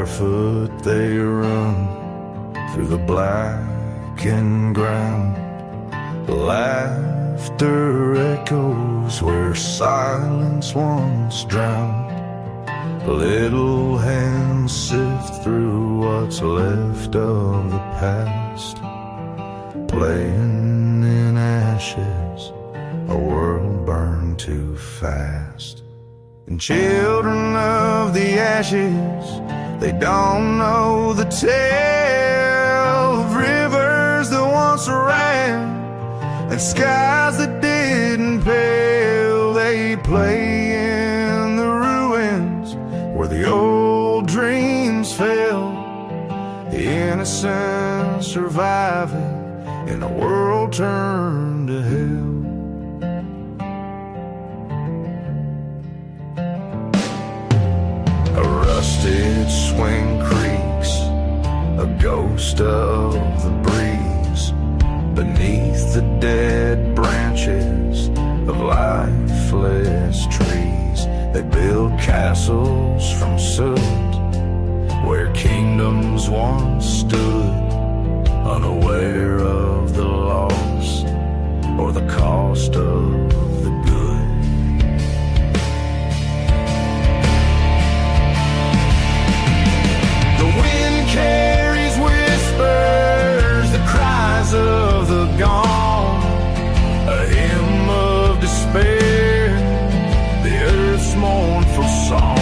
barefoot they run through the blackened ground. Laughter echoes where silence once drowned. Little hands sift through what's left of the past, playing in ashes, a world burned too fast. And children of the ashes, they don't know the tale of rivers that once ran and skies that didn't pale. They play in the ruins where the old dreams fell, innocent surviving in a world turned to hell. A rusted swing creaks, a ghost of the breeze, beneath the dead branches of lifeless trees. They build castles from soot where kingdoms once stood, unaware of the loss or the cost of the good. The wind carries whispers, the cries of the gone, a hymn of despair, the earth's mournful song.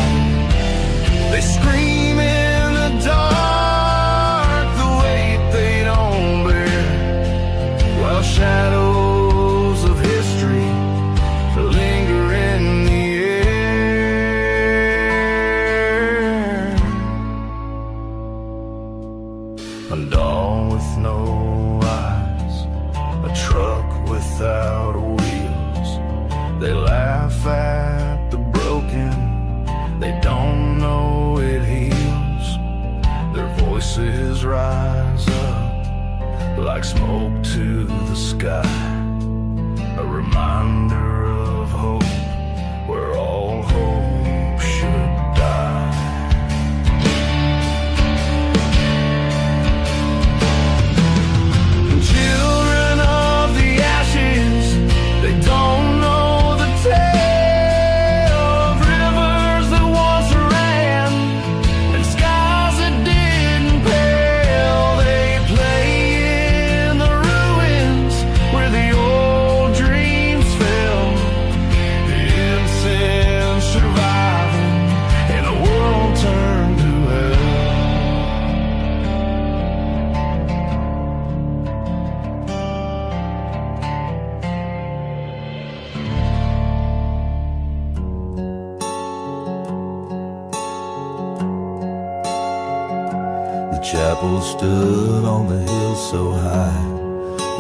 They scream in the dark, the weight they don't bear, while shadows of history linger in the air. A doll with no eyes, a truck without wheels. They laugh at the broken, they don't know it heals. Their voices rise up like smoke to the sky, a reminder of hope where all hope should die. Children of the ashes, they don't know the tale of rivers that once ran and skies that didn't pale. They play in the ruins where the old dreams fell, the innocent surviving in a world turned to hell. The chapel stood on the hill so high,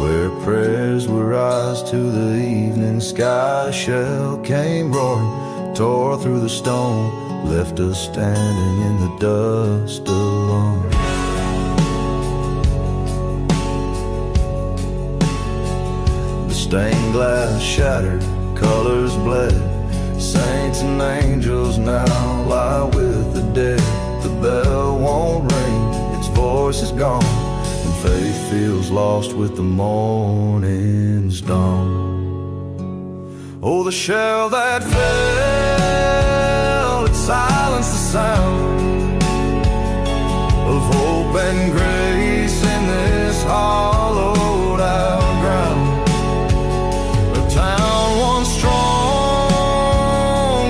where prayers would rise to the evening sky. A shell came roaring, tore through the stone, left us standing in the dust alone. The stained glass shattered, colors bled, saints and angels now lie with the dead. The bell won't ring, its voice is gone, and faith feels lost with the morning's dawn. Oh, the shell that fell, it silenced the sound of hope and grace in this hollowed out ground. A town once strong,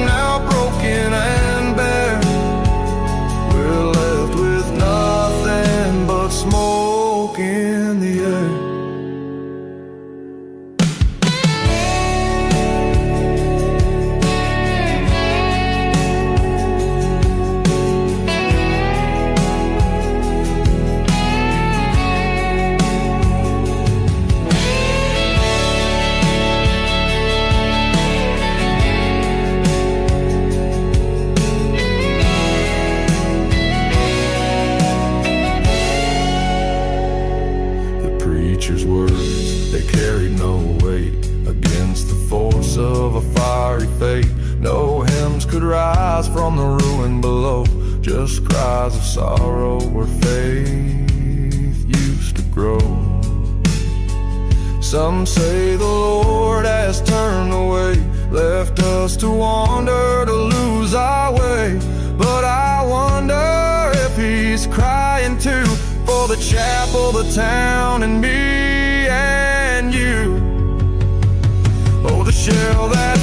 now broken and bare. We're left with nothing but smoke in the air. Preacher's words, they carried no weight against the force of a fiery fate. No hymns could rise from the ruin below, just cries of sorrow where faith used to grow. Some say the Lord has turned away, left us to wander, to lose our way. But I wonder if He's crying too, for the chapel, the town, and me and you. Oh, the shell that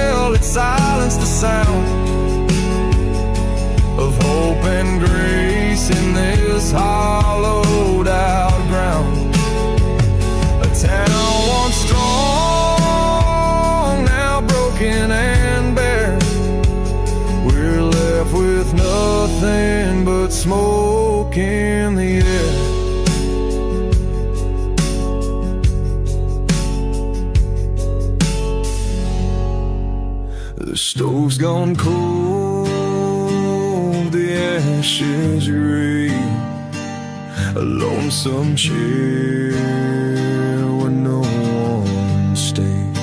fell, it silenced the sound of hope and grace in this hollowed out ground. A town once strong, now broken and bare. We're left with nothing but smoke in the air. The stove's gone cold, the ashes remain, a lonesome chair where no one stays.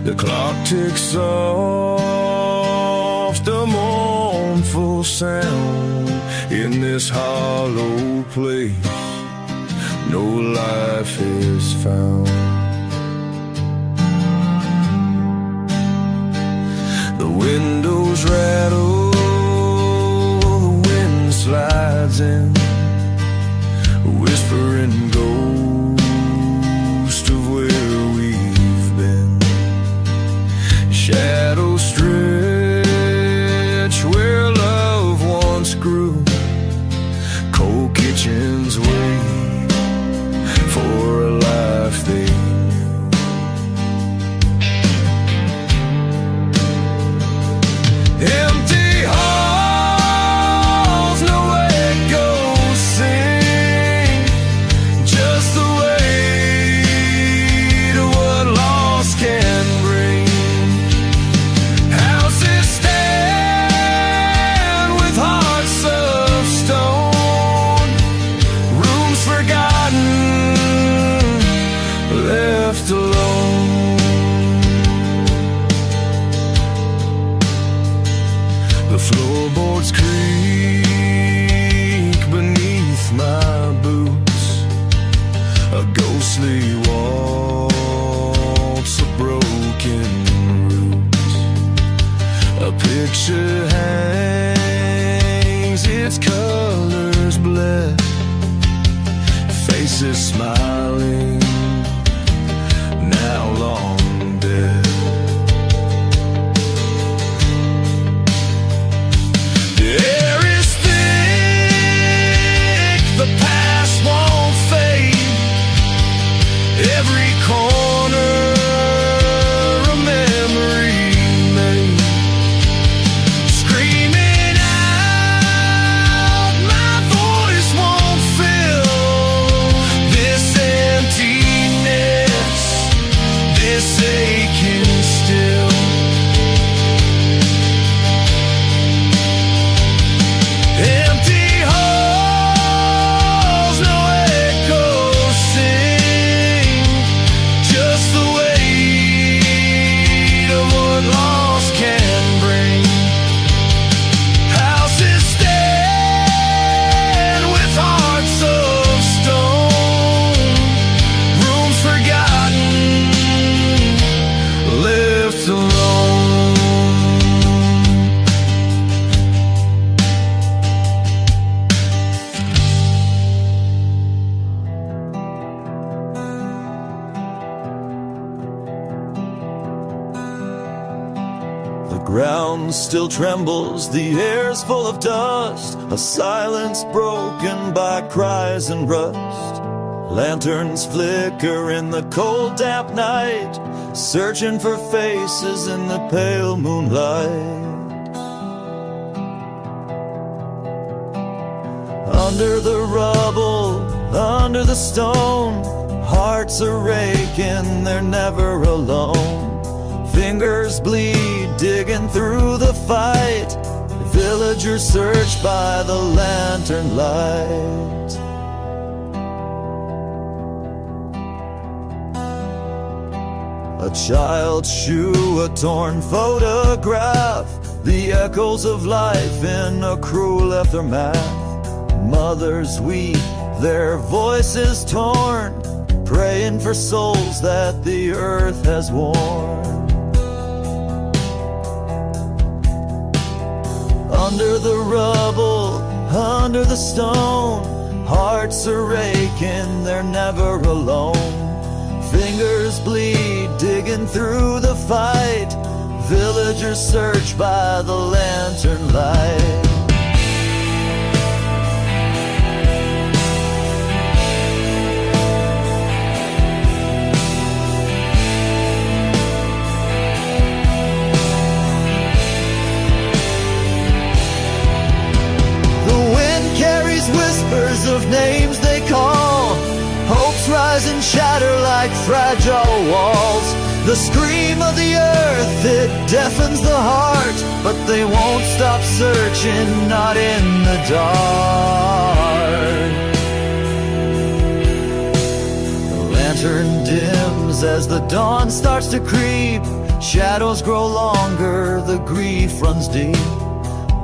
The clock ticks off, the mournful sound in this hollow place. No life is found. The windows rattle, the wind slides in, a whispering ghost of where we've been. Shadows stretch where love once grew, cold kitchens wait for a life they knew. Empty halls, no echoes sing, just the weight of what loss can bring. Houses stand with hearts of stone, rooms forgotten, left alone. The floorboards creak beneath my boots, a ghostly waltz of broken roots. A picture hangs, its colors bled, faces smiling, now long dead. The air is thick, the past won't fade. Every corner a memory made. Screaming out, my voice won't fill this emptiness, this aching still. Empty halls, no echoes sing, just the weight of what loss can bring. Houses stand with hearts of stone, rooms forgotten, left alone. The ground still trembles, the air's full of dust, a silence broken by cries and rust. Lanterns flicker in the cold damp night, searching for faces in the pale moonlight. Under the rubble, under the stone, hearts are aching, they're never alone. Fingers bleed, digging through the fight. Villagers search by the lantern light. A child's shoe, a torn photograph, the echoes of life in a cruel aftermath. Mothers weep, their voices torn, praying for souls that the earth has worn. Under the rubble, under the stone, hearts are aching, they're never alone. Fingers bleed, digging through the fight. Villagers search by the lantern light. Whispers of names they call, hopes rise and shatter like fragile walls. The scream of the earth, it deafens the heart, but they won't stop searching, not in the dark. The lantern dims as the dawn starts to creep. Shadows grow longer, the grief runs deep.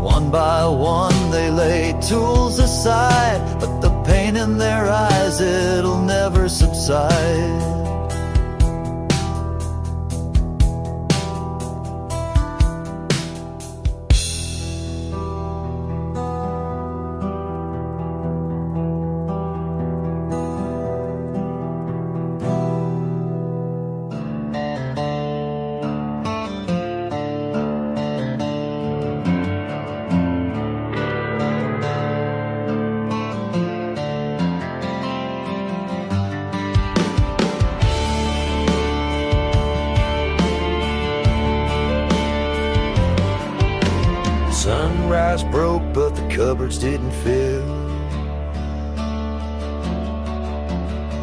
One by one they lay tools aside, but the pain in their eyes, it'll never subside. Sunrise broke, but the cupboards didn't fill.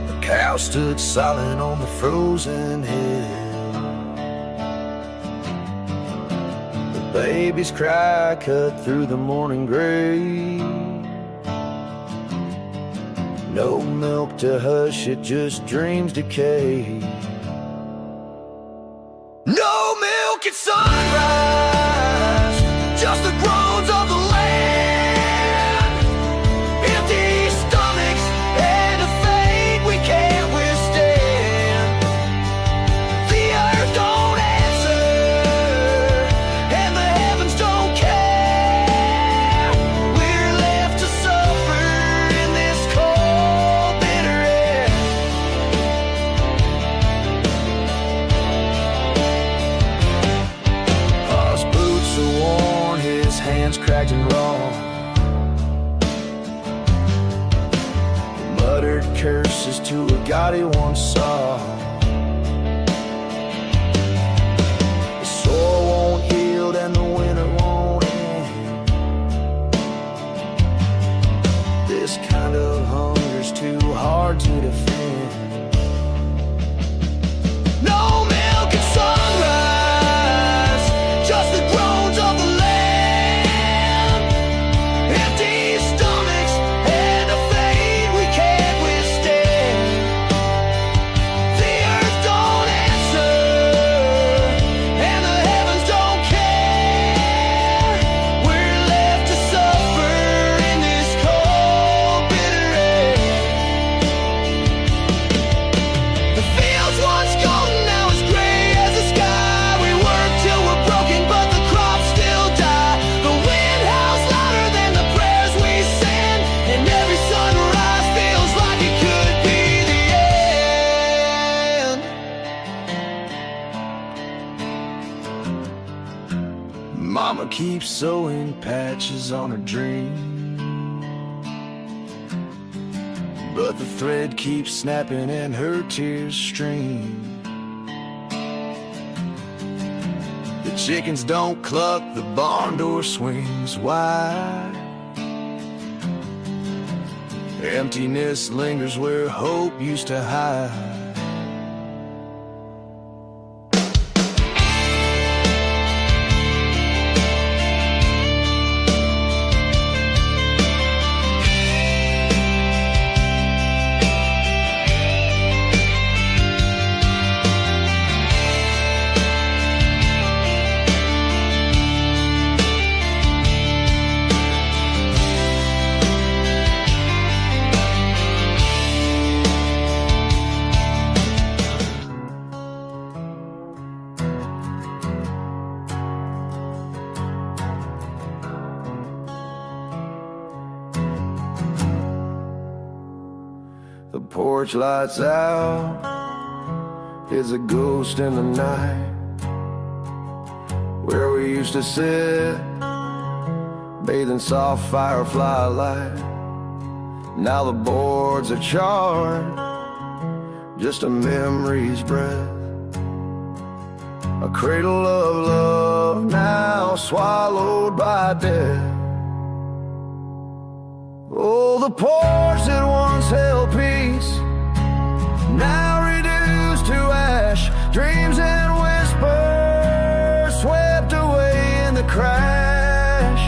The cow stood silent on the frozen hill. The baby's cry cut through the morning gray. No milk to hush it, just dreams decay. No milk at sunrise, just the groans of the land. Empty stomachs and a fate we can't withstand. The earth don't answer and the heavens don't care. We're left to suffer in this cold, bitter air. Pa's boots are worn, his hands cracked and raw. He muttered curses to a God he once saw. The sore won't heal and the winter won't end. This kind of hunger's too hard to defend. No milk at sunrise, just the groans of the land. Empty stomachs and a fate we can't withstand. The earth don't answer and the heavens don't care. We're left to suffer in this cold, bitter air. The fields once golden, now it's gray as the sky. We work till we're broken, but the crops still die. The wind howls louder than the prayers we send, and every sunrise feels like it could be the end. Mama keeps sewing patches on her dream, but the thread keeps snapping and her tears stream. The chickens don't cluck, the barn door swings wide. Emptiness lingers where hope used to hide. porch lights out, is a ghost in the night. Where we used to sit, bathing soft firefly light. Now the boards are charred, just a memory's breath. A cradle of love now swallowed by death. Oh, the porch that once held peace, now reduced to ash. Dreams and whispers swept away in the crash.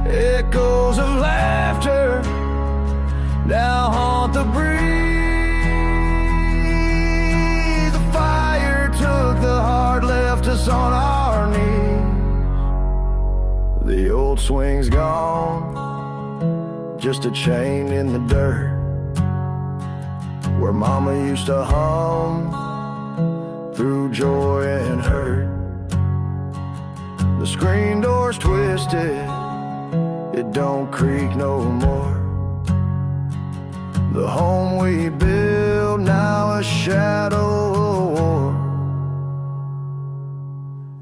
Echoes of laughter now haunt the breeze. The fire took the heart, left us on our knees. The old swing's gone, just a chain in the dirt, where mama used to hum through joy and hurt. The screen door's twisted, it don't creak no more. The home we built, now a shadow of war.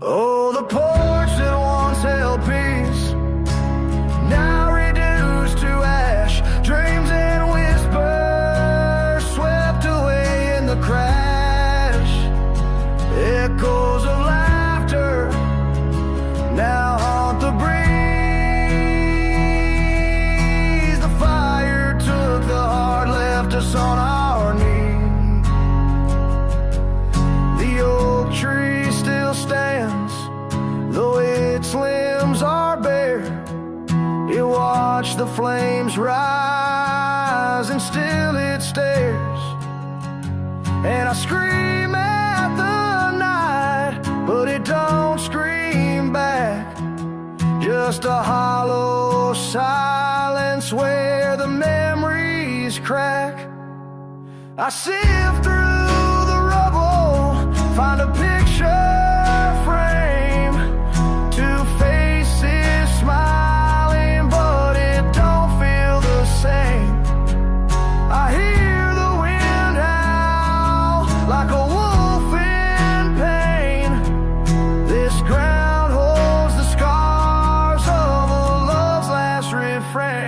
Oh, the porch that once held peace, now reduced to ash. Dreams and whispers swept away in the crash. Echoes of laughter now haunt the breeze. The fire took the heart, left us on our knees. The oak tree still stands, though its limbs are bare. It watched the flames rise, and still it stares. And I scream at the night, but it don't scream back. Just a hollow silence where the memories crack. I sift through the rubble, find a picture frame. Two faces smiling, but it don't feel the same. I hear the wind howl like a wolf in pain. This ground holds the scars of a love's last refrain.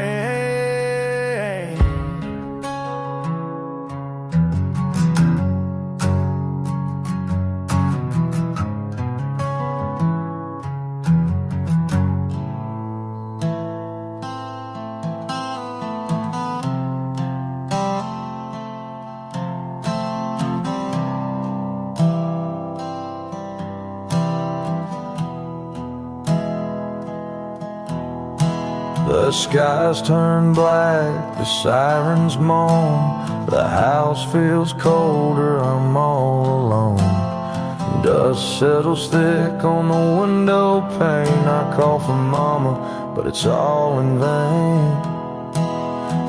The skies turn black, the sirens moan. The house feels colder, I'm all alone. Dust settles thick on the window pane. I call for mama, but it's all in vain.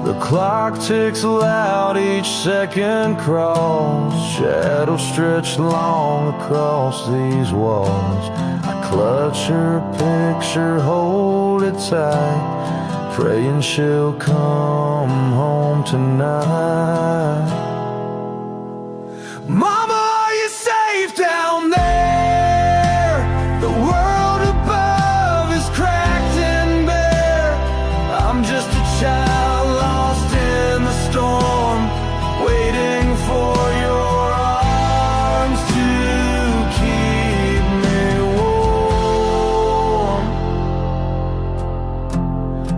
The clock ticks loud, each second crawls. Shadows stretch long across these walls. I clutch her picture, hold it tight, praying she'll come home tonight. Mama, are you safe down there? The world above is cracked and bare. I'm just a child lost in the storm, waiting for your arms to keep me warm.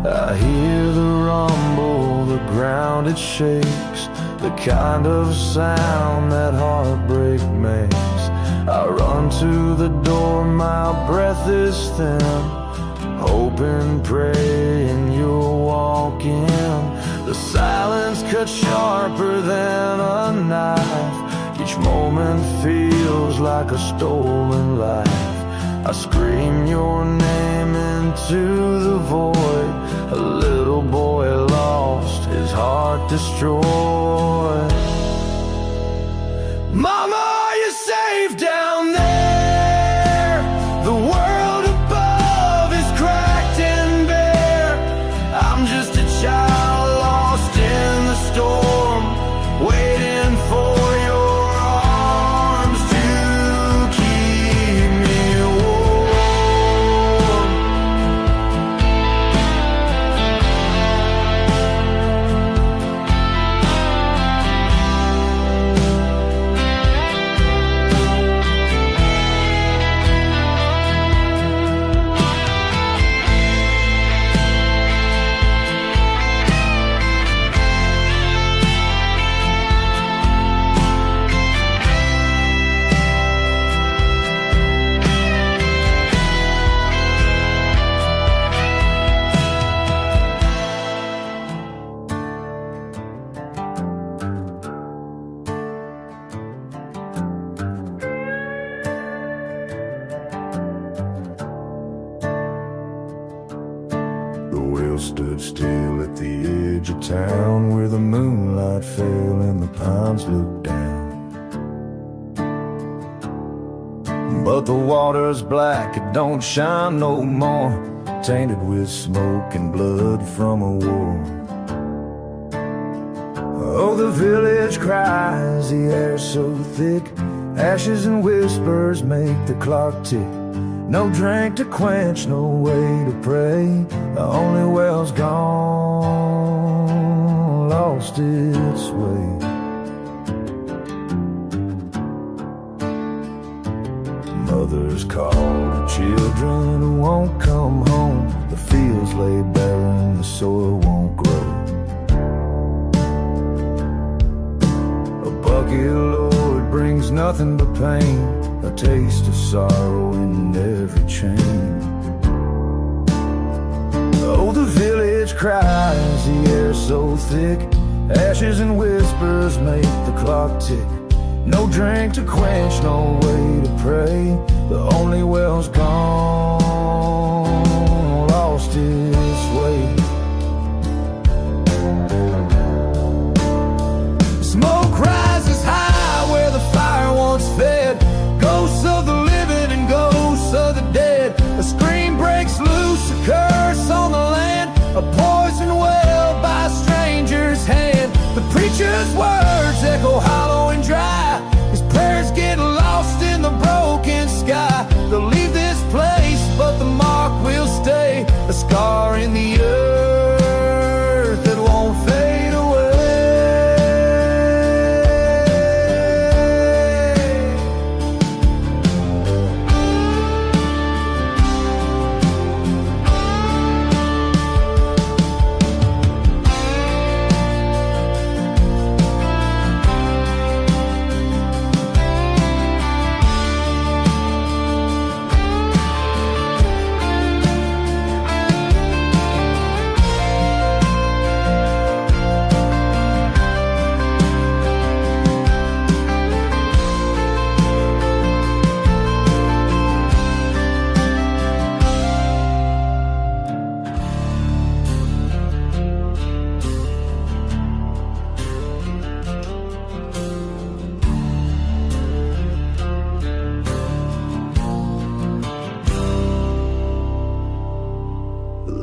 I hear the rumble, the ground it shakes, the kind of sound that heartbreak makes. I run to the door, my breath is thin, hoping, praying you'll walk in. The silence cuts sharper than a knife. Each moment feels like a stolen life. I scream your name into the void. A little boy lost, his heart destroyed. Mama, are you safe down there? The world above is cracked and bare. I'm just a child lost in the storm, girl stood still at the edge of town, where the moonlight fell and the pines looked down. But the water's black, it don't shine no more, tainted with smoke and blood from a war. Oh, the village cries, the air's so thick, ashes and whispers make the clock tick. No drink to quench, no way to pray, the only well's gone, lost its way. Mothers call to children who won't come home, the fields lay barren, the soil won't grow. A bucket load brings nothing but pain, a taste of sorrow in every chain. Oh, the village cries, the air's so thick, ashes and whispers make the clock tick. No drink to quench, no way to pray, the only well's gone, lost its way. Smoke rises high where the fire once fed, ghosts of the living and ghosts of the dead. A scream breaks loose, a curse on the land, a poison well by a stranger's hand. The preacher's words echo hollow and dry, his prayers get lost in the broken sky. They'll leave this place, but the mark will stay, a scar in the earth that won't fade away.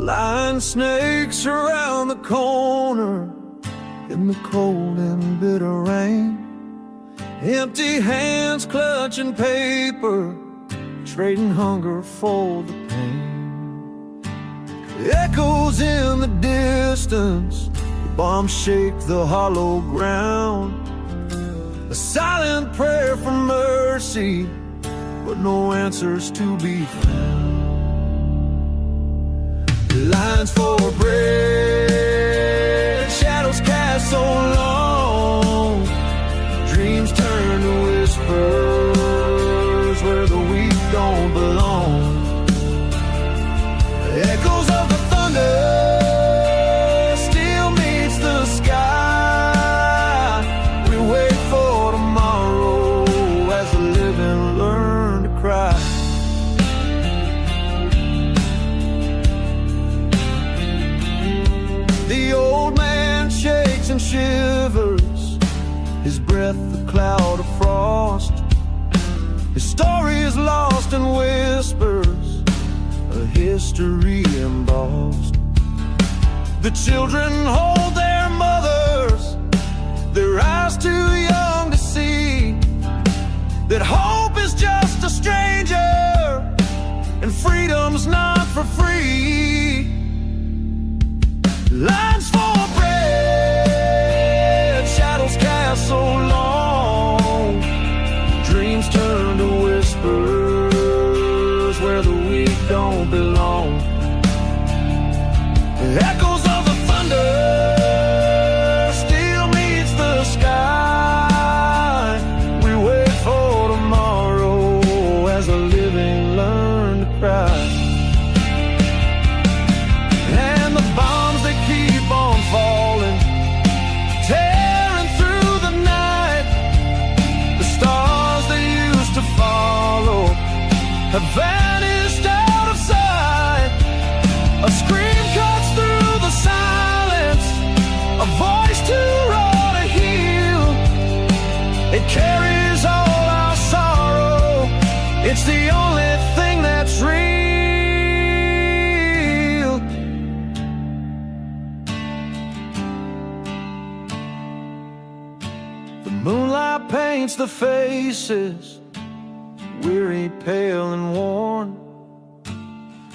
Lion snakes around the corner in the cold and bitter rain. Empty hands clutching paper, trading hunger for the pain. Echoes in the distance, the bombs shake the hollow ground. A silent prayer for mercy, but no answers to be found. Lines for bread, shadows cast so long, dreams turn to whispers where the weak don't belong. Echoes of the thunder still meets the sky. We wait for tomorrow as the living learn to cry. The old man shakes and shivers, his breath a cloud of frost. His story is lost in whispers, a history embossed. The children hold their mothers, their eyes too young to see that hope is just a stranger and freedom's not for free. Lines for bread, shadows cast so long, dreams turn to whispers where the weak don't belong. Echoes of the thunder still meets the sky. We wait for tomorrow as the living learn to cry. And the bombs they keep on Moonlight paints the faces, weary, pale, and worn.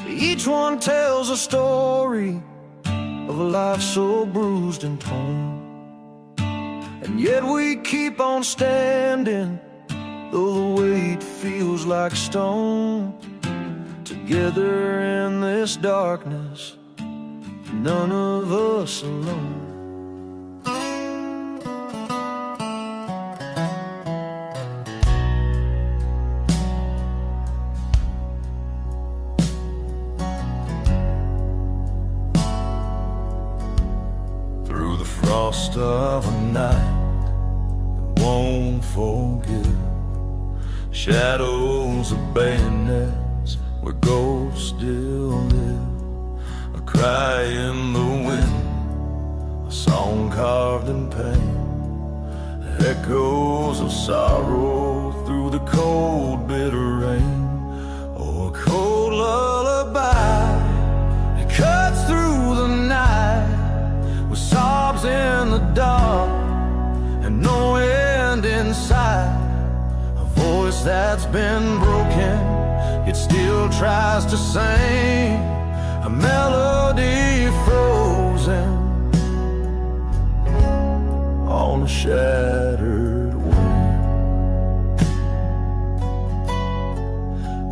Each one tells a story of a life so bruised and torn. And yet we keep on standing, though the weight feels like stone. Together in this darkness, none of us alone. Through the frost of a night that won't forgive, shadows of bayonets where ghosts still live, a cry in the wind, a song carved in pain, echoes of sorrow through the cold, bitter rain. Oh, a cold lullaby, it cuts through the night with sobs in the dark and no end in sight. A voice that's been broken, it still tries to sing a melody frozen on a shattered wing.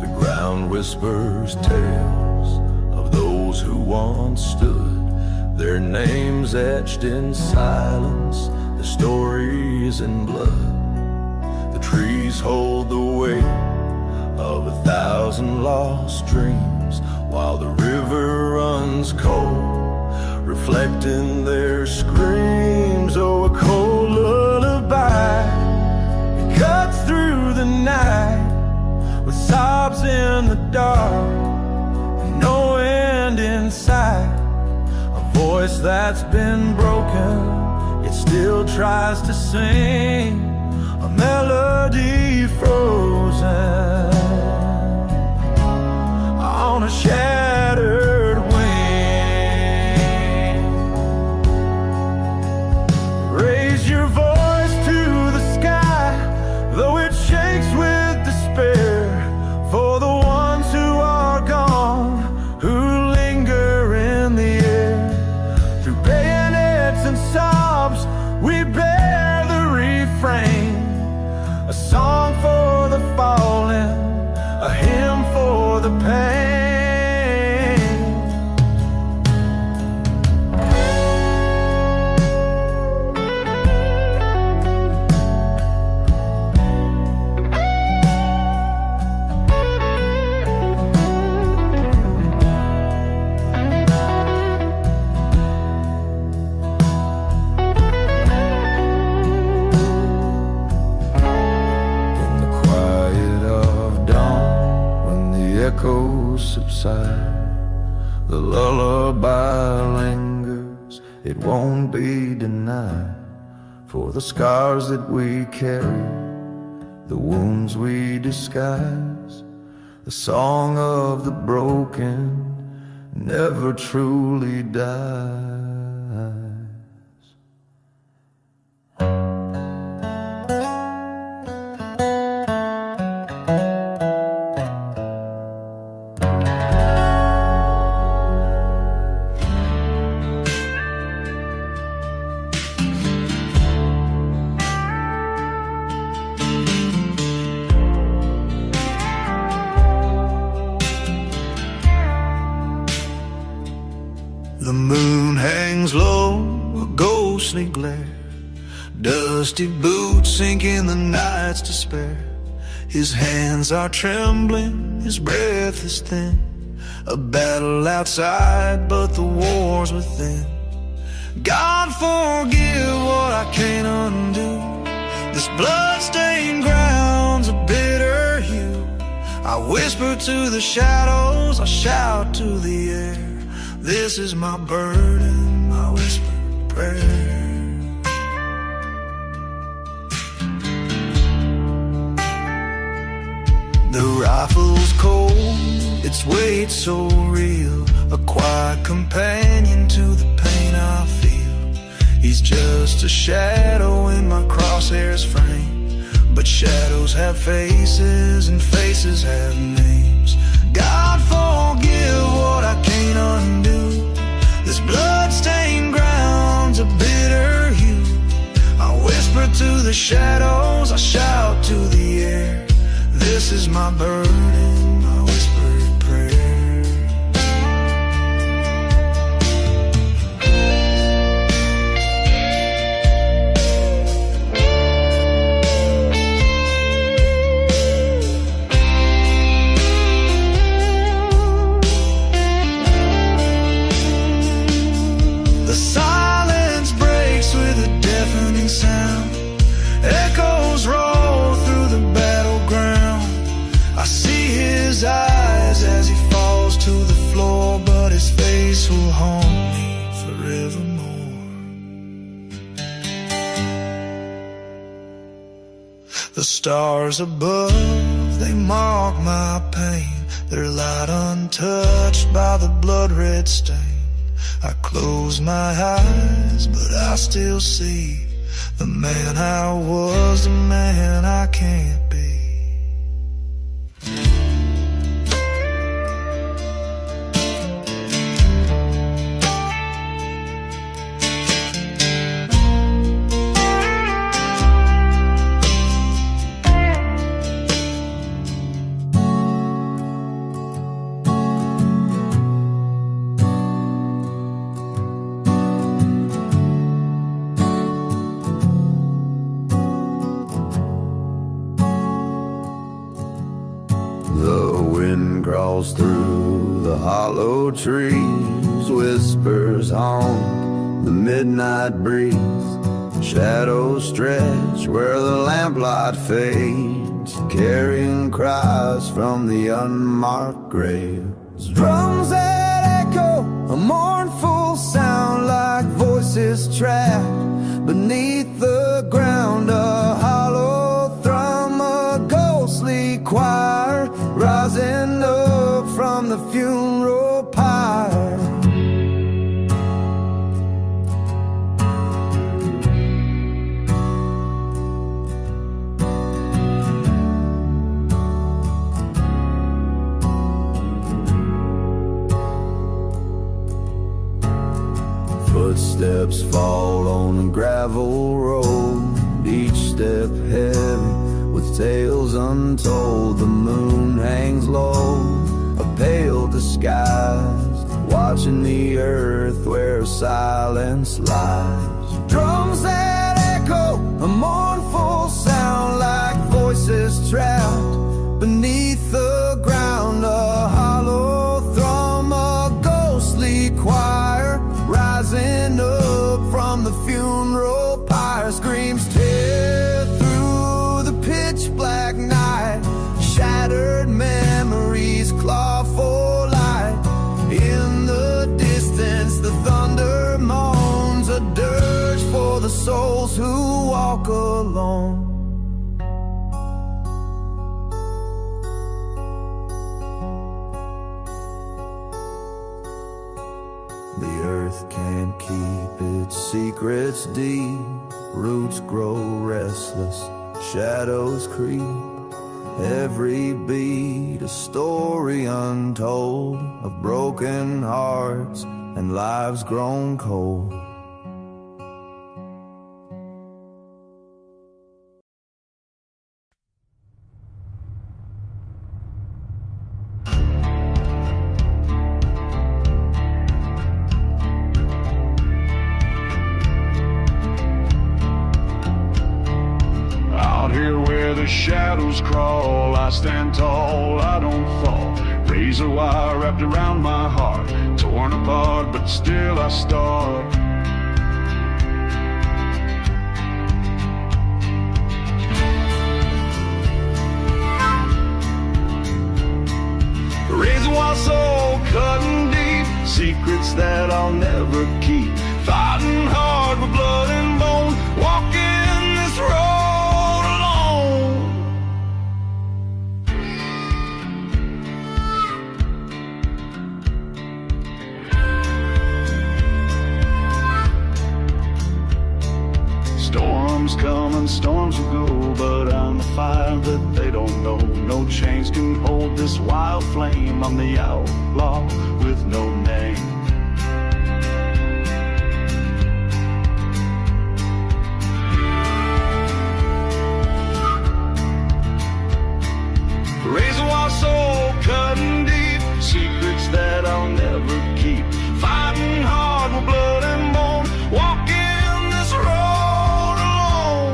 The ground whispers tales of those who once stood, their names etched in silence, their stories in blood. The trees hold the weight of 1,000 lost dreams, while the river runs cold, reflecting their screams. Oh, a cold lullaby, it cuts through the night with sobs in the dark and no end in sight. A voice that's been broken, it still tries to sing a melody frozen on a shattered wing. Raise your voice to the sky, though it shakes with despair, for the ones who are gone, who linger in the air. Through bayonets and sobs, we bear the refrain, a song for the fallen, a hymn for the pain. Echoes subside, the lullaby lingers, it won't be denied. For the scars that we carry, the wounds we disguise, the song of the broken never truly dies. The moon hangs low, a ghostly glare, dusty boots sink in the night's despair. His hands are trembling, his breath is thin, a battle outside, but the war's within. God forgive what I can't undo, this blood-stained ground's a bitter hue. I whisper to the shadows, I shout to the air, this is my burden, my whispered prayer. The rifle's cold, its weight so real, a quiet companion to the pain I feel. He's just a shadow in my cross. crosshairs frame, but shadows have faces and faces have names. God forgive what I can't undo. This blood-stained ground's a bitter hue. I whisper to the shadows, I shout to the air. This is my burden, my whispered prayer. The silence breaks with a deafening sound. Echoes roll through the battleground. I see his eyes as he falls to the floor, but his face will haunt me forevermore. The stars above, they mark my pain. Their light untouched by the blood red stain. I close my eyes, but I still see the man I was, the man I can't be. Through the hollow trees, whispers haunt the midnight breeze. Shadows stretch where the lamplight fades, carrying cries from the unmarked graves. Drums that echo, a mournful sound like voices trapped beneath the ground. A hollow thrum, a ghostly choir rising up from the funeral pyre. Footsteps fall on a gravel road, each step heavy with tales untold. The moon hangs low, a pale disguise, watching the earth where silence lies. Drums that echo, a mournful sound like voices trapped beneath the ground. A hollow thrum, a ghostly choir rising up from the funeral pyre. Screams tear through the pitch black night, shattered memories claw for light. In the distance the thunder moans, a dirge for the souls who walk alone. The earth can't keep its secrets deep, roots grow restless, shadows creep. Every beat a story untold of broken hearts and lives grown cold. Shadows crawl, I stand tall, I don't fall. Razor wire wrapped around my heart, torn apart, but still I start. Razor wire soul cutting deep, secrets that I'll never keep. Fighting hard with blood and bone, walking this road. Storms come and storms will go, but I'm the fire that they don't know. No chains can hold this wild flame. I'm the outlaw with no name. Razor wire soul cutting deep, secrets that I'll never keep. Fighting hard with blood and bone, walking this road alone.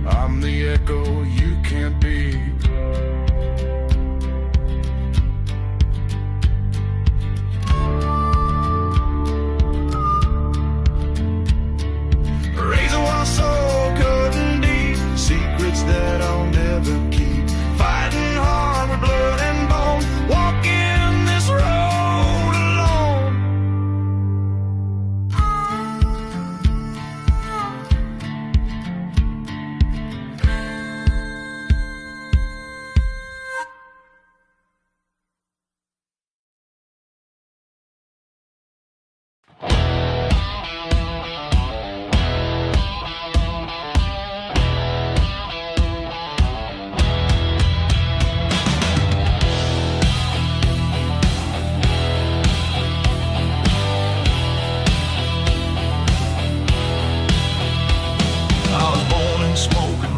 I'm the echo you can't be. Razor wire soul cutting deep, secrets that I'll never keep. Fighting hard with blood and bone, walking this road alone.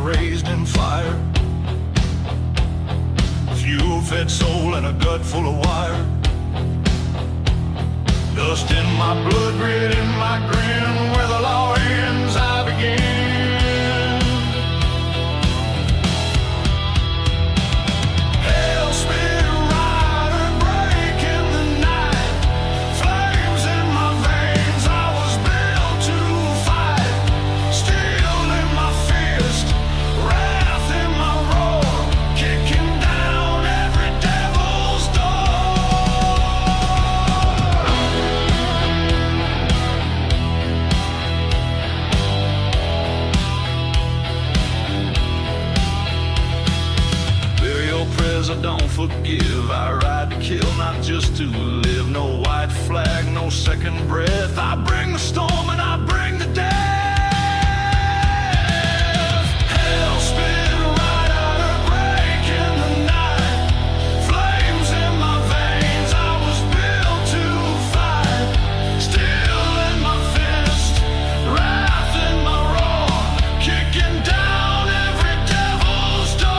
Raised in fire, fuel-fed soul and a gut full of wire. Dust in my blood, grit in my grin. Where the law ends, I begin. Hell spit rider, breaking the night. Flames in my veins, I was built to fight. Steel in my fist, wrath in my roar, kicking down every devil's door. Burial prayers I don't forgive. I ride to kill, not just to live. No white flag, no second breath. I bring the storm and I bring the death. Hell spit rider, breaking the night. Flames in my veins, I was built to fight. Steel in my fist, wrath in my roar, kicking down every devil's door.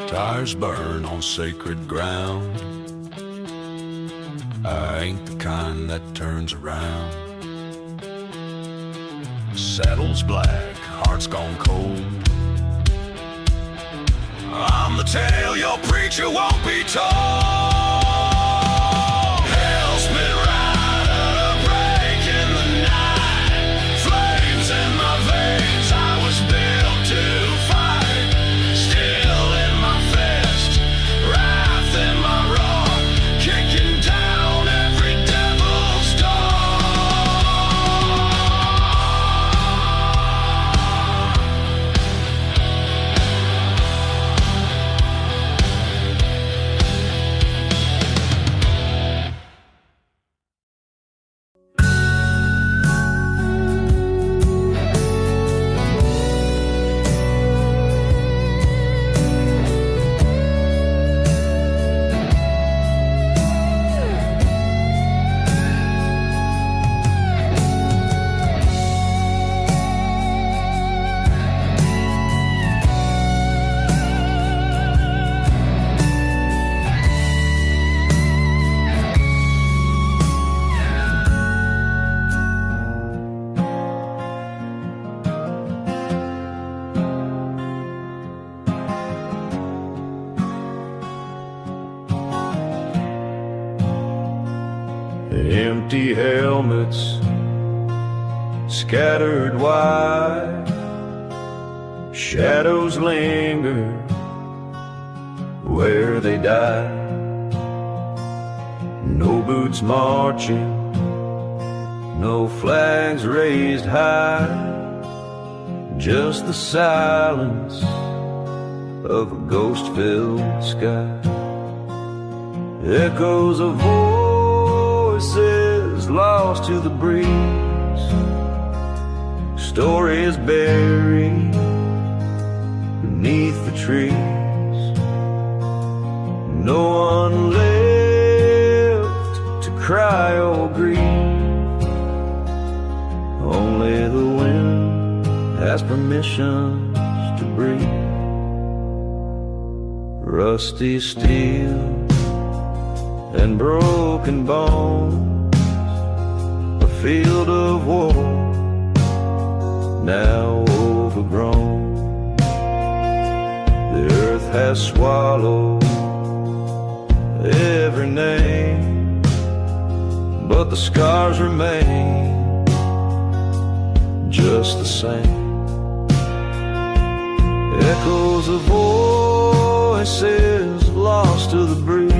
Tires burn on sacred ground. I ain't the kind that turns around. Saddle's black, heart's gone cold. I'm the tale your preacher won't be told. Hell spit rider, breaking the night. Flames in my veins, I was built to fight. Empty helmets scattered wide, shadows linger where they died. No boots marching, no flags raised high, just the silence of a ghost-filled sky. Echoes of voices lost to the breeze, stories buried beneath the trees. No one left to cry or grieve, only the wind has permission to breathe. Rusty steel and broken bones, a field of war now overgrown. The earth has swallowed every name, but the scars remain just the same. Echoes of voices lost to the breeze,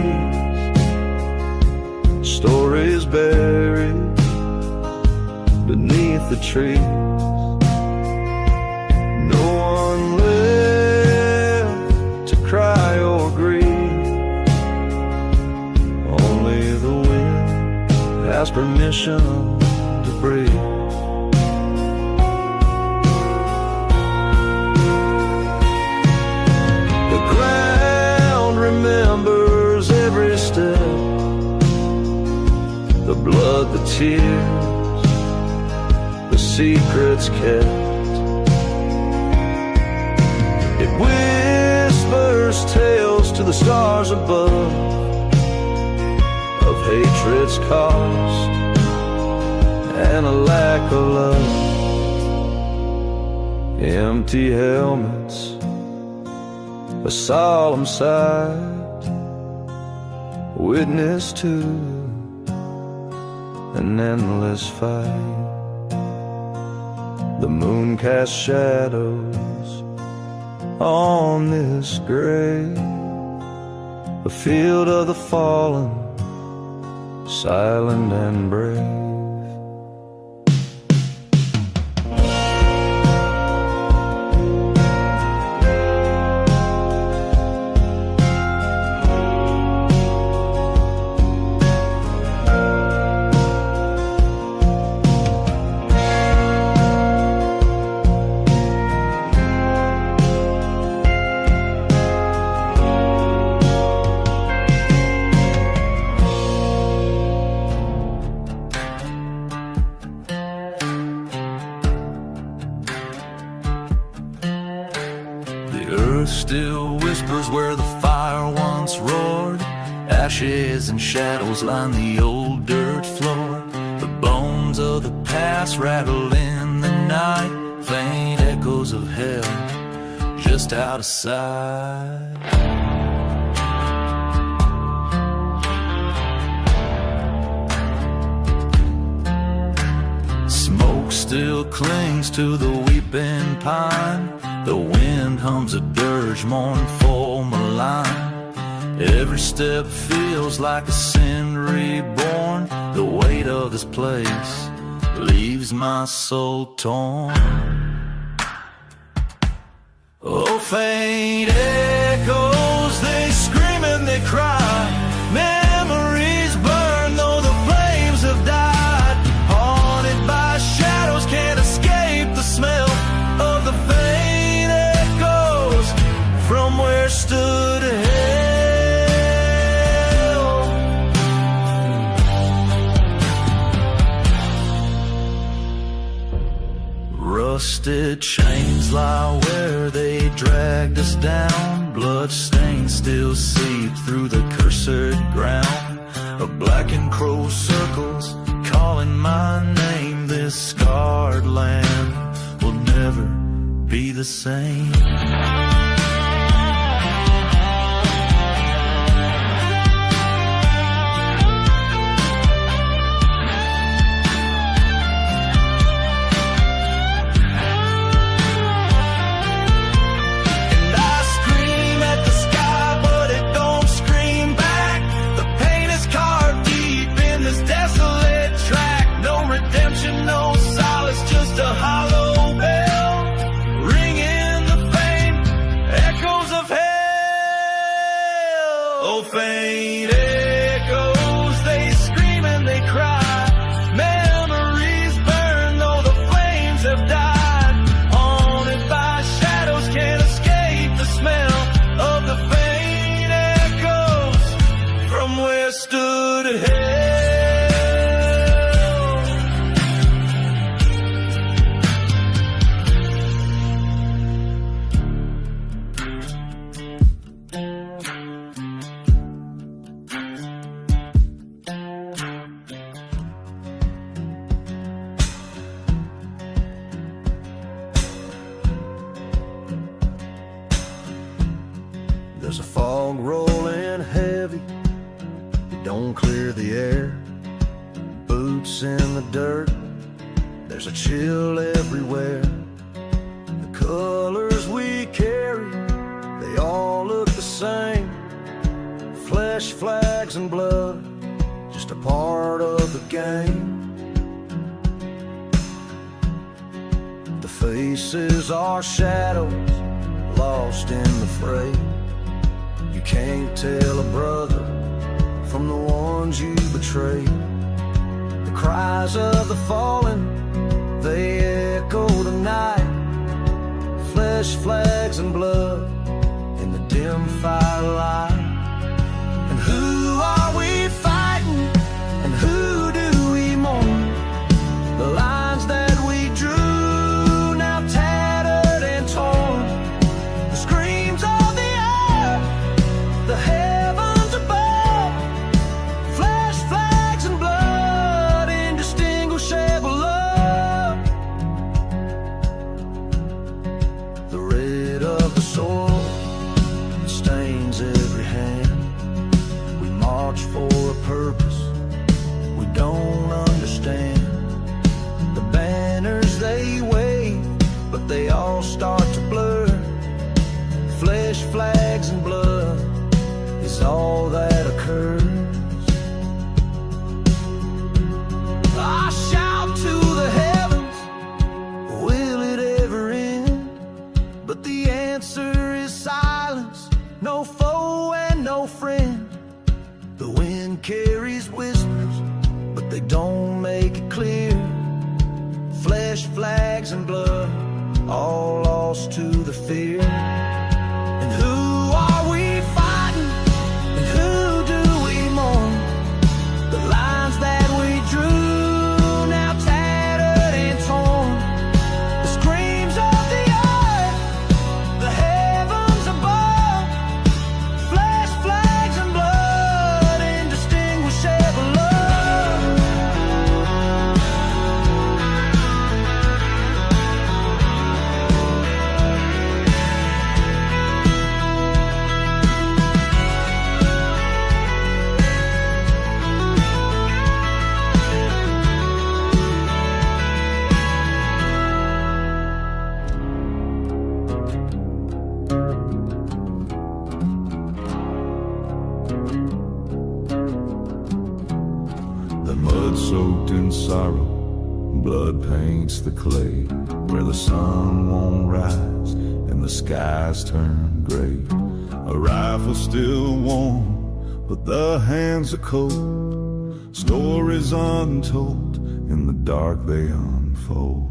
stories buried beneath the trees. No one left to cry or grieve, only the wind has permission to breathe. The ground remembers every step, the blood, the tears, the secrets kept. It whispers tales to the stars above of hatred's cost and a lack of love. Empty helmets, a solemn sight, witness to an endless fight. The moon casts shadows on this grave, a field of the fallen, silent and brave. Still whispers where the fire once roared, ashes and shadows line the old dirt floor. The bones of the past rattle in the night, faint echoes of hell just out of sight. Smoke still clings to the weeping pine, the wind hums a dirge, mournful, malign. Every step feels like a sin reborn. The weight of this place leaves my soul torn. Oh, faint echoes, they scream and they cry. Memories burn though the flames have died. Haunted by shadows, can't escape the smell of the faint echoes from where stood hell. Rusted chains lie where they dragged us down. Bloodstains still seep through the cursed ground. A blackened crow circles calling my name. This scarred land will never be the same. There's a fog rolling heavy, it don't clear the air. Boots in the dirt, there's a chill everywhere. The colors we carry, they all look the same. Flesh, flags, and blood, just a part of the game. The faces are shadows, lost in the fray. You can't tell a brother from the ones you betray. The cries of the fallen, they echo tonight. Flesh, flags, and blood in the dim firelight. And who are we fighting, and who do we mourn? The lines that we drew, now tattered and torn. The screams of the earth, the heavens above. Flesh, flags, and blood, indistinguishable love. The red of the soil stains every hand. We march for a purpose we don't understand. The banners they wave, but they all start to blur. Flesh, flags, and blood is all that occurs. I shout to the heavens, will it ever end? But the answer is silence, no foe and no friend. The wind carries whispers, but they don't make it clear. Flesh, flags, and blood, all lost to the fear. And who are we fighting, and who do we mourn? The lines that we drew, now tattered and torn. The screams of the earth, the heavens above. Flesh, flags, and blood, indistinguishable love. The mud soaked in sorrow, blood paints the clay. Where the sun won't rise and the skies turn gray. A rifle still warm, but the hands are cold. Stories untold, in the dark they unfold.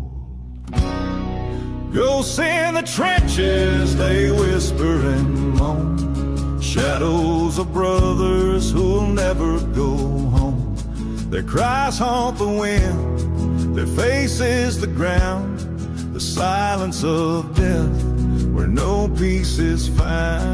Ghosts in the trenches, they whisper and moan. Shadows of brothers who'll never go home. Their cries haunt the wind, their faces the ground. The silence of death, where no peace is found.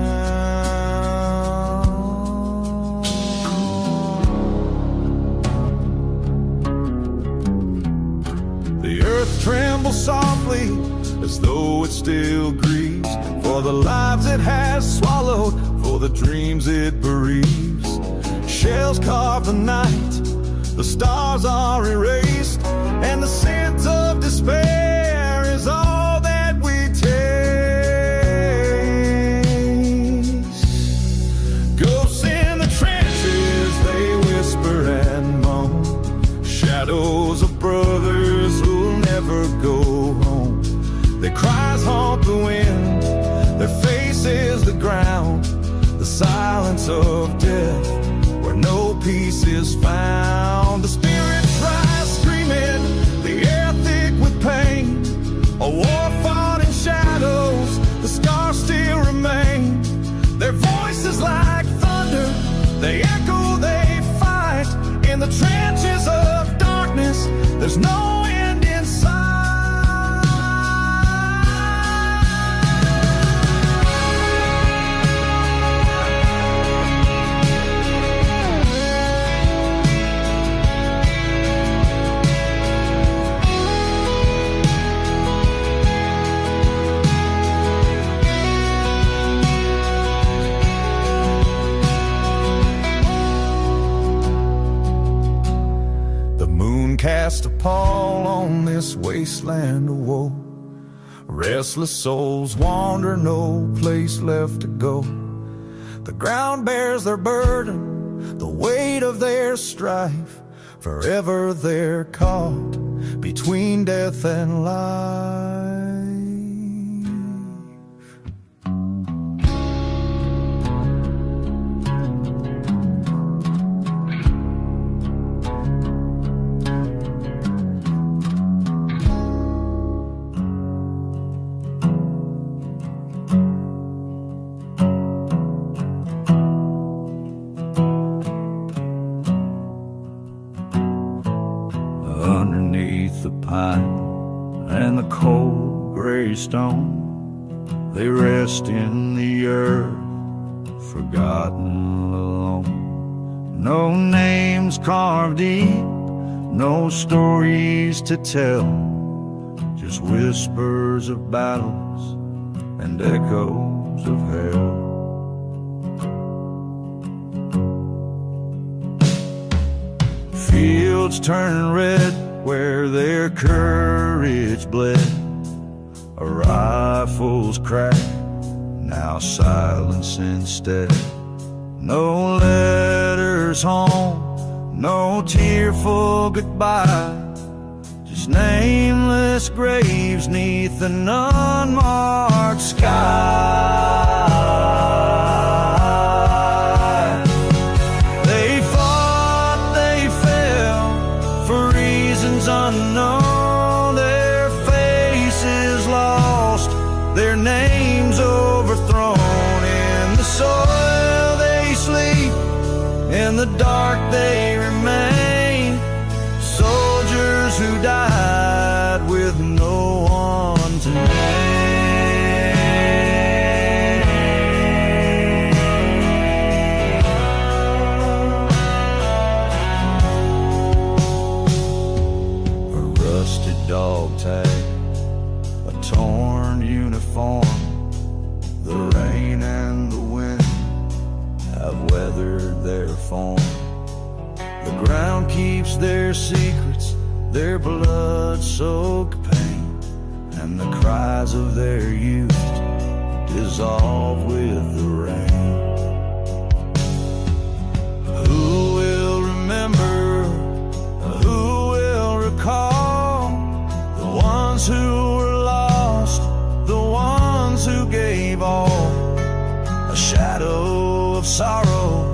The earth trembles softly, as though it still grieves for the lives it has swallowed, for the dreams it bereaves. Shells carve the night, the stars are erased, and the scent of despair is all that we taste. Ghosts in the trenches, they whisper and moan. Shadows of brothers who'll never go home. Their cries haunt the wind, their faces the ground. The silence of death, where no peace is found. The spirit cries screaming, the air thick with pain. A war fought in shadows, the scars still remain. Their voices like thunder, they echo, they fight. In the trenches of darkness, there's no end in sight. pall on this wasteland of woe. Restless souls wander, no place left to go. The ground bears their burden, the weight of their strife. Forever they're caught between death and life. Underneath the pine and the cold gray stone, they rest in the earth, forgotten, alone. No names carved deep, no stories to tell, just whispers of battles and echoes of hell. Fields turn red where their courage bled. A rifle's crack, now silence instead. No letters home, no tearful goodbye, just nameless graves 'neath an unmarked sky. Unknown, their faces lost, their names overthrown. In the soil they sleep, in the dark they remain. Soldiers who died with no one to name. Dog tag, a torn uniform. The rain and the wind have weathered their form. The ground keeps their secrets, their blood-soaked pain, and the cries of their youth dissolve with the rain. Who will remember? Who will recall? Who were lost, the ones who gave all. A shadow of sorrow,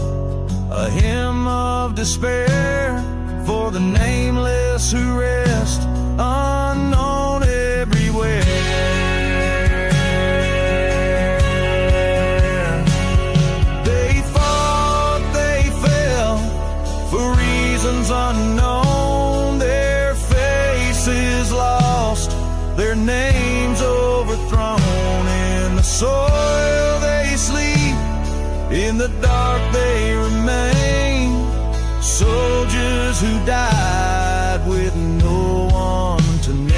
a hymn of despair, for the nameless who rest unknown everywhere. They fought, they fell, for reasons unknown. Their faces lost, their names overthrown. In the soil they sleep, in the dark they remain. Soldiers who died with no one to name.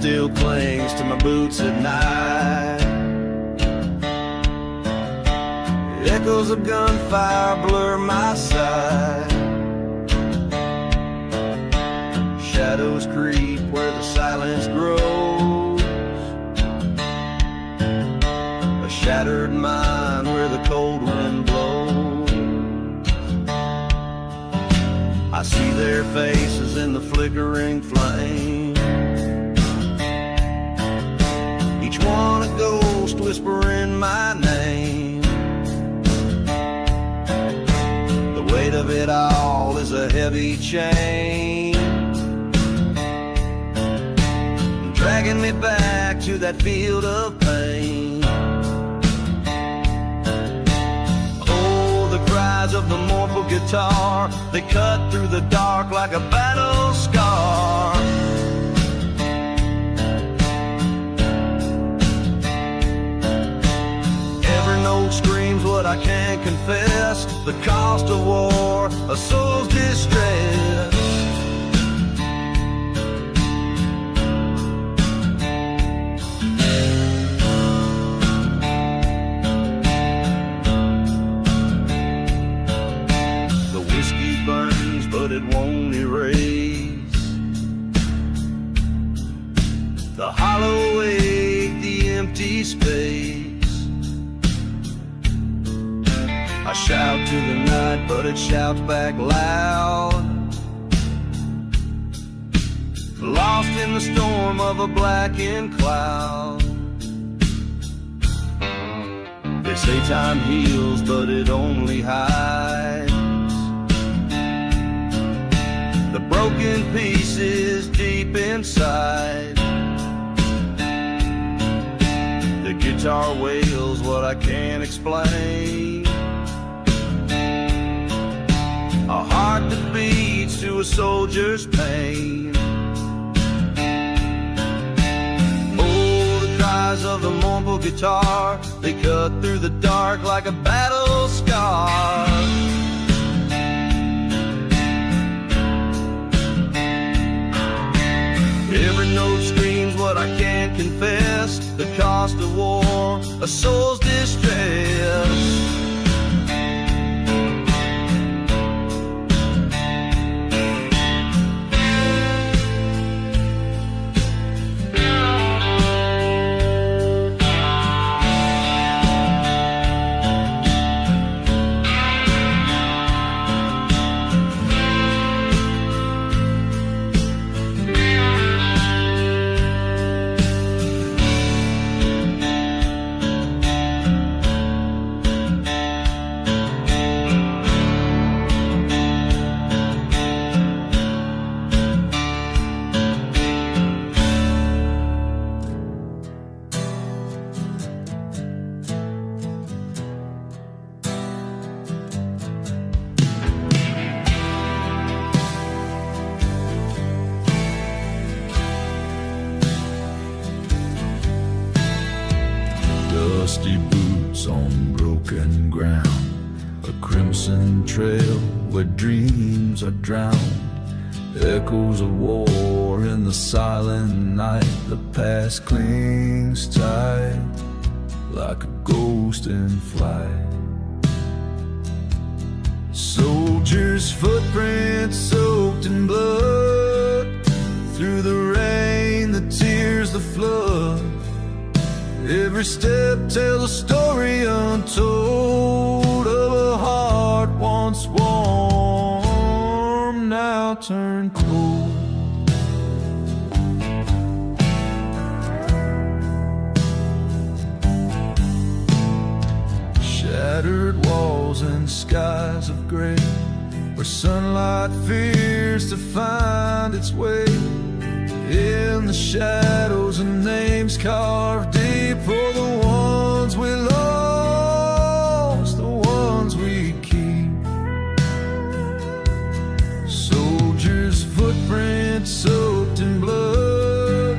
Still clings to my boots at night. Echoes of gunfire blur my sight. Shadows creep where the silence grows. A shattered mind where the cold wind blows. I see their faces in the flickering flame. Each one a ghost whispering my name. The all is a heavy chain, dragging me back to that field of pain. Oh, the cries of the mournful guitar, they cut through the dark like a battle scar. Every note screams what I can't confess, the cost of war, a soul's distress. But it won't erase the hollow ache, the empty space. I shout to the night, but it shouts back loud, lost in the storm of a blackened cloud. They say time heals, but it only hides the broken pieces deep inside. The guitar wails what I can't explain, a heart that beats to a soldier's pain. Oh, the cries of the mournful guitar, they cut through the dark like a battle scar. Every note screams what I can't confess, the cost of war, a soul's distress. Dusty boots on broken ground, a crimson trail where dreams are drowned. Echoes of war in the silent night, the past clings tight like a ghost in flight. Soldiers' footprints soaked in blood, through the rain, the tears, the flood. Every step tells a story untold of a heart once warm, now turned cold. Shattered walls and skies of gray, where sunlight fears to find its way. In the shadows and names carved deep for the ones we lost, the ones we keep. Soldiers' footprints soaked in blood,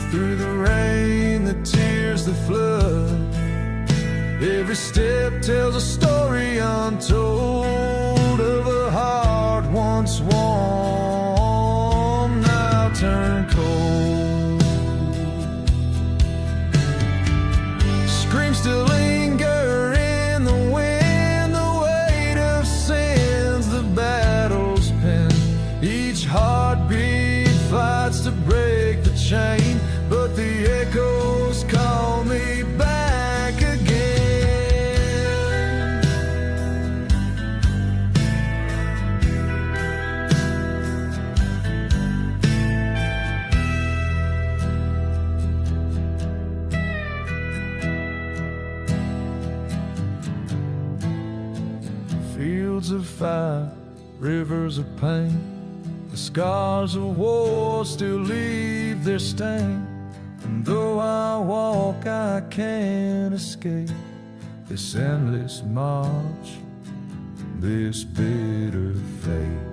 through the rain, the tears, the flood. Every step tells a story untold of a heart once warm, now turned cold. Screams still linger in the wind, the weight of sins, the battle's pen. Each heartbeat fights to break the chain, but the echoes call me back again. Fields of fire, rivers of pain. The scars of war still leave their stain, and though I walk, I can't escape this endless march, this bitter fate.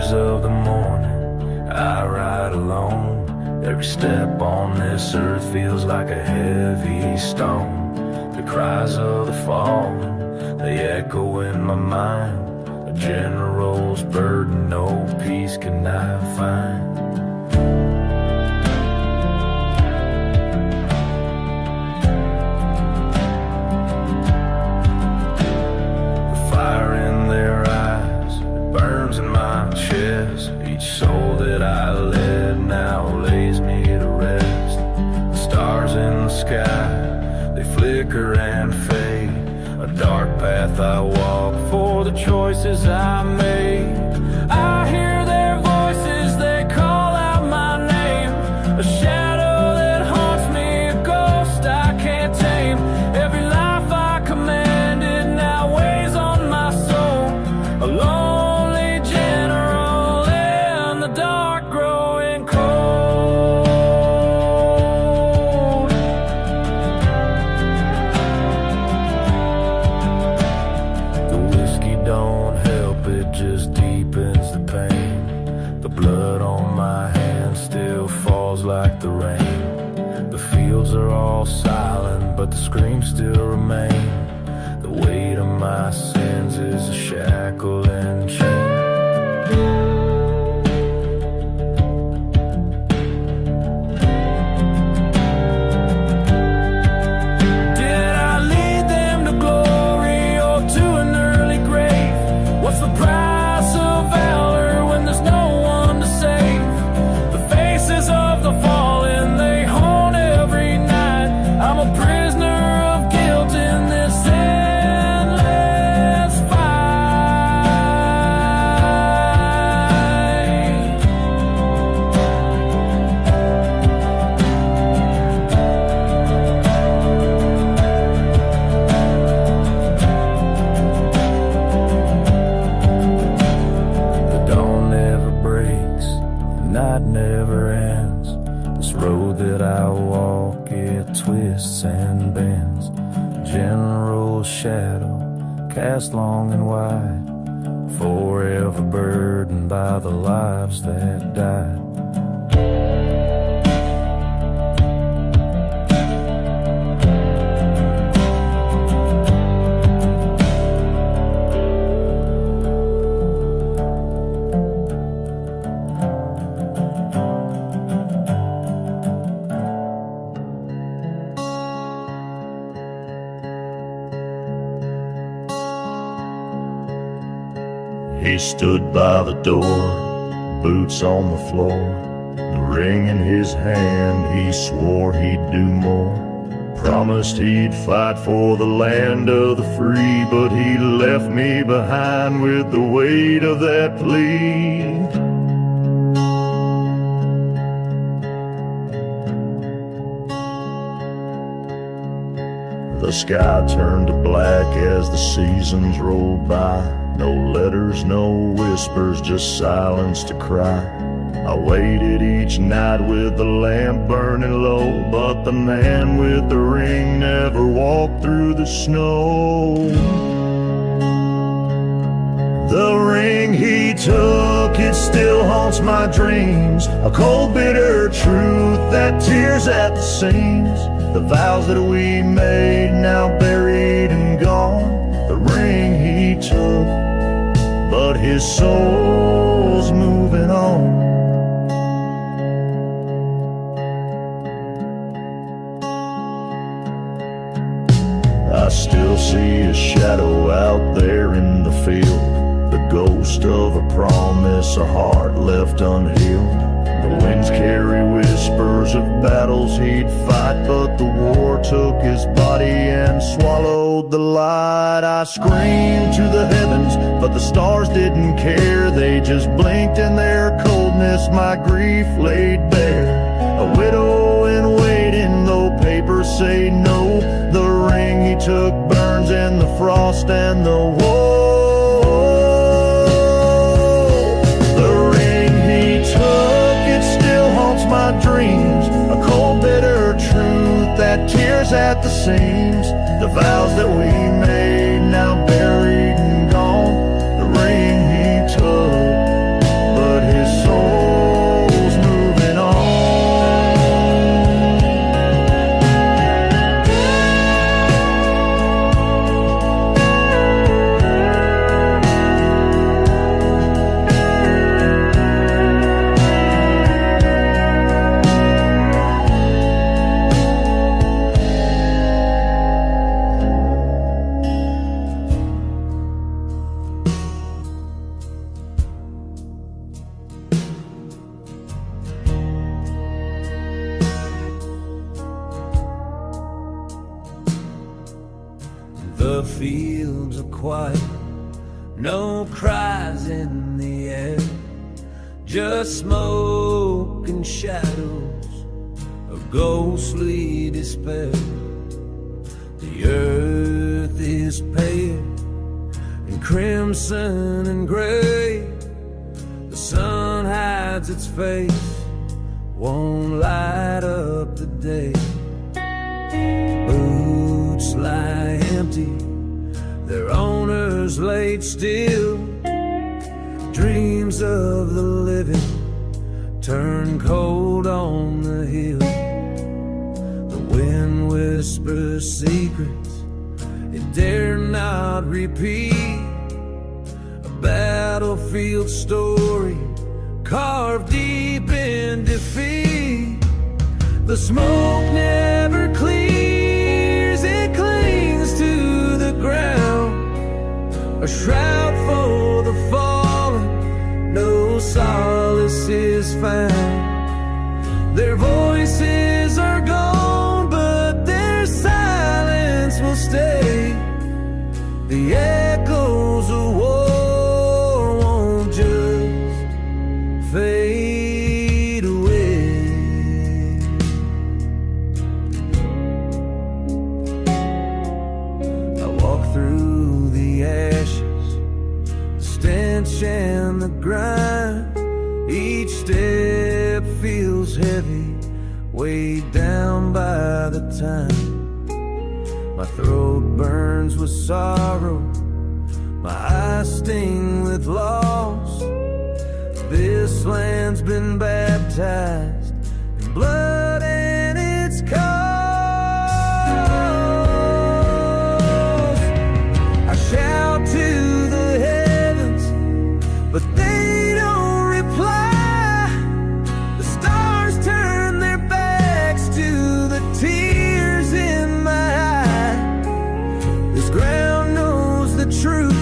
Of the morning, I ride alone. Every step on this earth feels like a heavy stone. The cries of the fallen, they echo in my mind. A general's burden, no peace can I find. Each soul that I led now lays me to rest. The stars in the sky, they flicker and fade. A dark path I walk for the choices I made. I hear their voices, they call out my name. A shadow that haunts me, a ghost I can't tame. Every life I commanded now weighs on my soul. Alone like the rain. The fields are all silent, but the screams still remain. The weight of my sins is a shackle and chain. Did I lead them to glory or to an early grave? What's the price of valor when there's no one to save? The faces of the fallen, they haunt every night. I'm a prisoner of guilt in this endless fight. The dawn never breaks, the night never ends. This road that I walk, it twists and bends. General's shadow, cast long and wide, forever burdened by the lives that died. He stood by the door, boots on the floor, the ring in his hand. He swore he'd do more, promised he'd fight for the land of the free, but he left me behind with the weight of that plea. The sky turned to black as the seasons rolled by. No letters, no whispers, just silence to cry. I waited each night with the lamp burning low, but the man with the ring never walked through the snow. The ring he took, it still haunts my dreams. A cold, bitter truth that tears at the seams. The vows that we made, now buried and gone. The ring he took, but his soul's moving on. I still see a shadow out there in the field, the ghost of a promise, a heart left unhealed. The winds carry whispers of battles he'd fight, but the war took his body and swallowed the light. I screamed to the heavens, but the stars didn't care. They just blinked in their coldness, my grief laid bare. A widow in waiting, though papers say no. The ring he took burns in the frost and the woe. My dreams, a cold bitter truth that tears at the seams. The vows that we made, now buried and gone. The ring he took, but his soul's moving The fields are quiet, no cries in the air, just smoke and shadows of ghostly despair. The earth is pale and crimson and gray. The sun hides its face, won't light up the day. Boots lie empty, their owners laid still. Dreams of the living turn cold on the hill. The wind whispers secrets it dare not repeat. A battlefield story carved deep in defeat. The smoke never clears, it clings to the ground. A shroud for the fallen, no solace is found. Their voices are gone, but their silence will stay. The echoes of war won't just fade away. I walk through the ashes, the stench and the grind. Each step feels heavy, weighed down by the time. My throat burns with sorrow, my eyes sting with loss. This land's been baptized in blood and its cause. I shout to the heavens, but they don't reply. The stars turn their backs to the tears in my eye. This ground knows the truth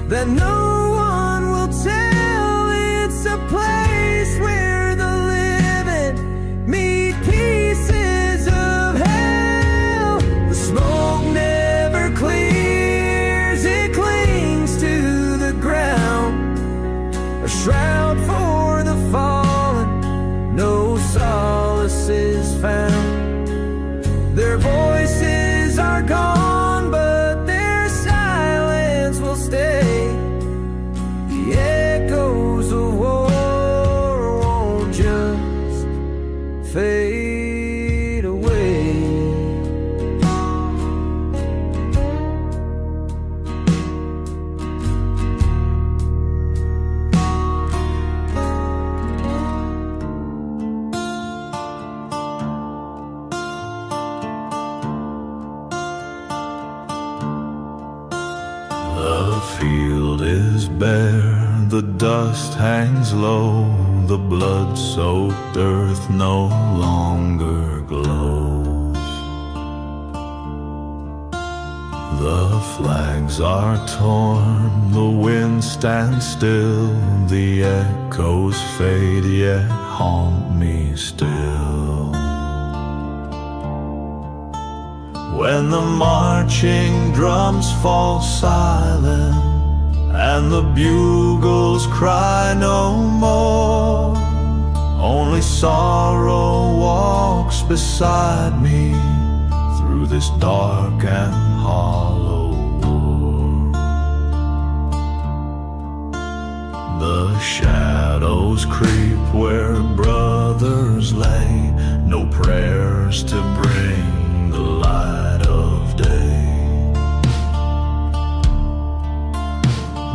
that no one will tell. It's a place where the living meet pieces of hell. The smoke never clears, it clings to the ground. A shroud for the fallen, no solace is found. Their voices are gone, but their silence will stay. The echoes of war won't just fade away. The field is bare, the dust hangs low, the blood-soaked earth no longer glows. The flags are torn, the wind stands still, the echoes fade yet haunt me still. When the marching drums fall silent and the bugles cry no more, only sorrow walks beside me through this dark and hollow war. The shadows creep where brothers lay, no prayers to bring the light of day.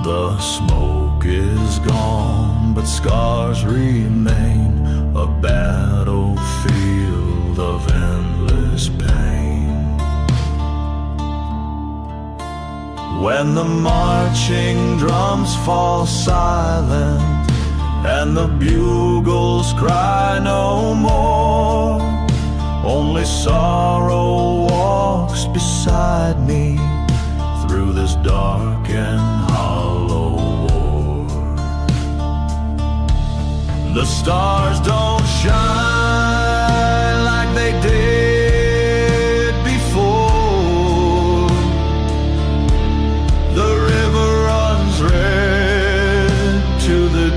The smoke is gone, but scars remain, a battlefield of endless pain. When the marching drums fall silent and the bugles cry no more, only sorrow walks beside me through this dark and hollow war. The stars don't shine like they did before. The river runs red to the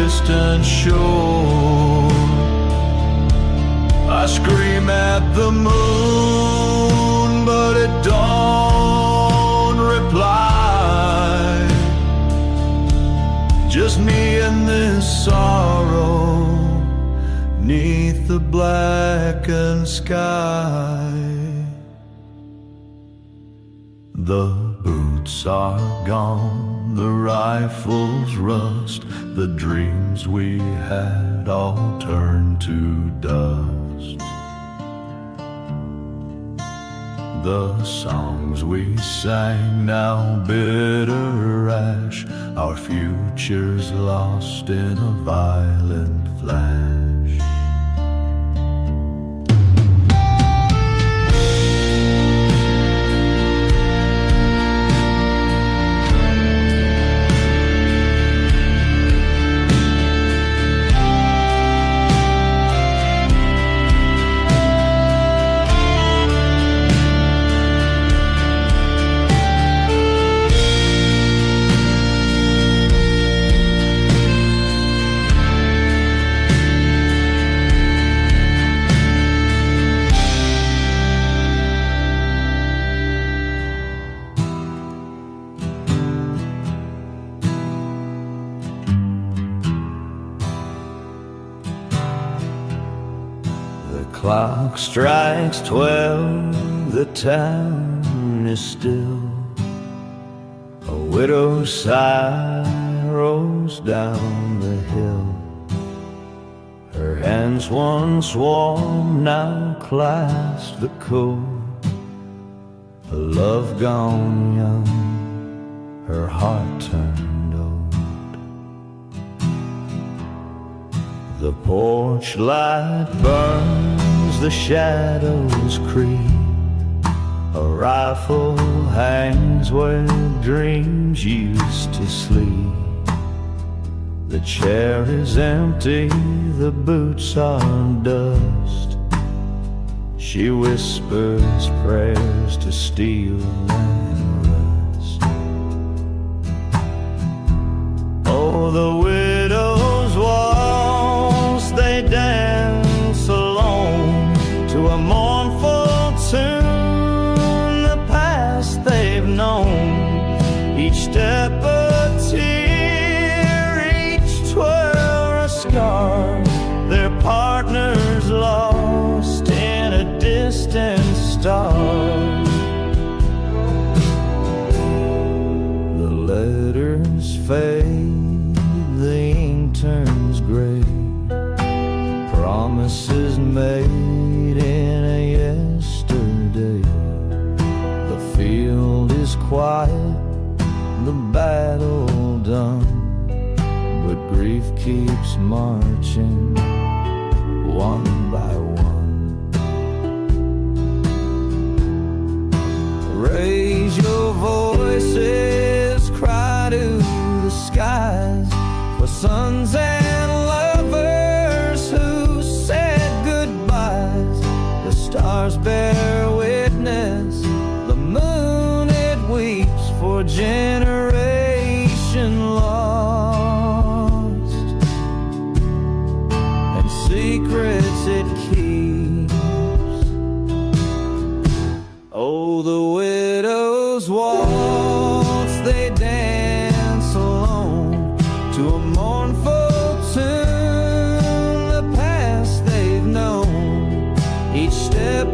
distant shore. I scream at the moon, but it don't reply. Just me and this sorrow 'neath the blackened sky. The boots are gone, the rifles rust, the dreams we had all turned to dust. The songs we sang now bitter ash, our futures lost in a violent flash. Clock strikes 12, the town is still. A widow's sigh rolls down the hill. Her hands once warm now clasp the cold. A love gone young, her heart turned old. The porch light burns, the shadows creep. A rifle hangs where dreams used to sleep. The chair is empty, the boots are dust. She whispers prayers to steel and rust. Oh, the widow's waltz, they dance alone to a mournful tune, the past they've known. Each step a tear, each twirl a scar. Their partners lost in a distant star. The letters fade, the ink turns gray. Promises made in a yesterday. The field is quiet, the battle done, but grief keeps marching one by one. stars bear witness, the moon it weeps for generation lost, and secrets it keeps. Oh, the widow's waltz, they dance alone to a mournful tune, the past they've known, each step